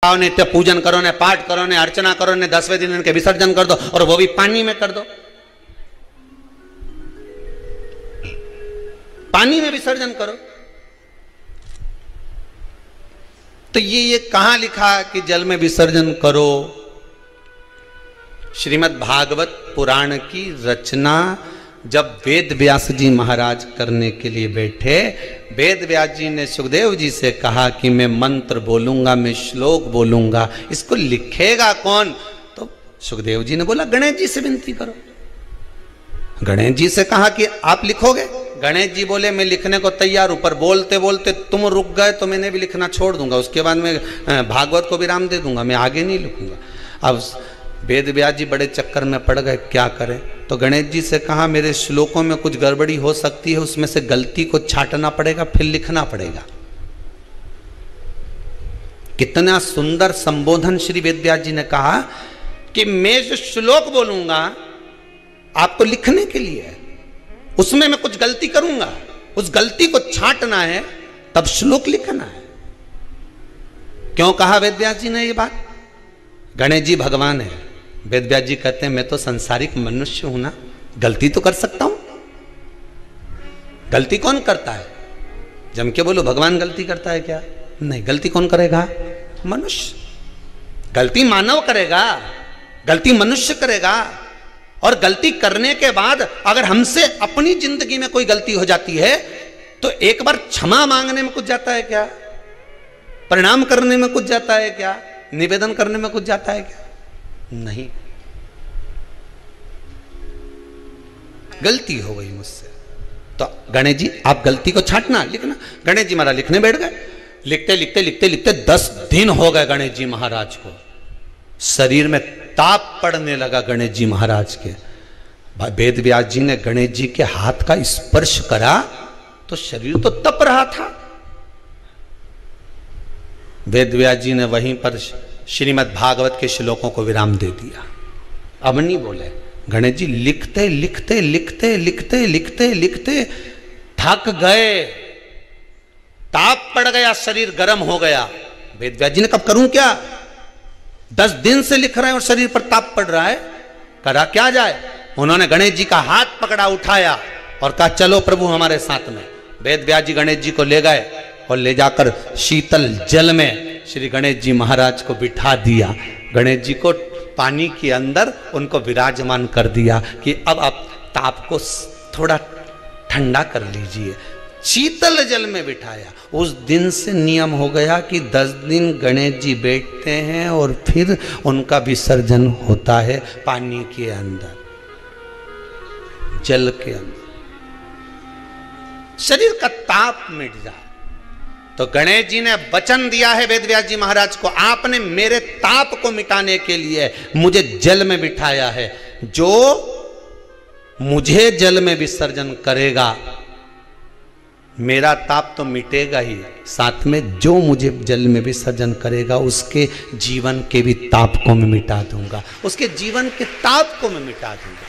नित्य पूजन करो ने, पाठ करो ने, अर्चना करो ने, 10वें दिन इनके विसर्जन कर दो, और वो भी पानी में कर दो। पानी में विसर्जन करो। तो ये कहां लिखा कि जल में विसर्जन करो? श्रीमद् भागवत पुराण की रचना जब वेद व्यास जी महाराज करने के लिए बैठे, वेद व्यास जी ने सुखदेव जी से कहा कि मैं मंत्र बोलूंगा, मैं श्लोक बोलूंगा, इसको लिखेगा कौन? तो सुखदेव जी ने बोला गणेश जी से विनती करो। गणेश जी से कहा कि आप लिखोगे? गणेश जी बोले मैं लिखने को तैयार हूं, पर बोलते बोलते तुम रुक गए तो मैंने भी लिखना छोड़ दूंगा, उसके बाद मैं भागवत को विराम दे दूंगा, मैं आगे नहीं लिखूंगा। अब वेद व्यास जी बड़े चक्कर में पड़ गए, क्या करें? तो गणेश जी से कहा मेरे श्लोकों में कुछ गड़बड़ी हो सकती है, उसमें से गलती को छांटना पड़ेगा, फिर लिखना पड़ेगा। कितना सुंदर संबोधन श्री वेद व्यास जी ने कहा कि मैं जो श्लोक बोलूंगा आपको लिखने के लिए है, उसमें मैं कुछ गलती करूंगा, उस गलती को छांटना है, तब श्लोक लिखना है। क्यों कहा वेद व्यास जी ने ये बात? गणेश जी भगवान है, वेद व्यास जी कहते हैं मैं तो संसारिक मनुष्य हूं ना, गलती तो कर सकता हूं। गलती कौन करता है? जम के बोलो भगवान गलती करता है क्या? नहीं, गलती कौन करेगा? मनुष्य। गलती मानव करेगा, गलती मनुष्य करेगा। और गलती करने के बाद अगर हमसे अपनी जिंदगी में कोई गलती हो जाती है तो एक बार क्षमा मांगने में कुछ जाता है क्या? प्रणाम करने में कुछ जाता है क्या? निवेदन करने में कुछ जाता है क्या? नहीं। गलती हो गई मुझसे, तो गणेश जी आप गलती को छांटना, लिखना। गणेश जी महाराज लिखने बैठ गए। लिखते लिखते लिखते लिखते 10 दिन हो गए गणेश जी महाराज को। शरीर में ताप पड़ने लगा गणेश जी महाराज के। वेद व्यास जी ने गणेश जी के हाथ का स्पर्श करा तो शरीर तो तप रहा था। वेद व्यास जी ने वहीं पर श्रीमद् भागवत के श्लोकों को विराम दे दिया। अब नहीं बोले। गणेश जी लिखते लिखते लिखते लिखते लिखते लिखते थक गए, ताप पड़ गया, शरीर गर्म हो गया। वेद व्यास जी ने कब करूं क्या? 10 दिन से लिख रहे हैं और शरीर पर ताप पड़ रहा है, करा क्या जाए? उन्होंने गणेश जी का हाथ पकड़ा, उठाया और कहा चलो प्रभु हमारे साथ में। वेद व्यास जी गणेश जी को ले गए और ले जाकर शीतल जल में श्री गणेश जी महाराज को बिठा दिया। गणेश जी को पानी के अंदर उनको विराजमान कर दिया कि अब आप ताप को थोड़ा ठंडा कर लीजिए। शीतल जल में बिठाया। उस दिन से नियम हो गया कि 10 दिन गणेश जी बैठते हैं और फिर उनका विसर्जन होता है पानी के अंदर, जल के अंदर, शरीर का ताप मिट जाए। तो गणेश जी ने वचन दिया है वेद व्यास जी महाराज को, आपने मेरे ताप को मिटाने के लिए मुझे जल में बिठाया है। जो मुझे जल में विसर्जन करेगा मेरा ताप तो मिटेगा ही, साथ में जो मुझे जल में विसर्जन करेगा उसके जीवन के भी ताप को मैं मिटा दूंगा, उसके जीवन के ताप को मैं मिटा दूंगा।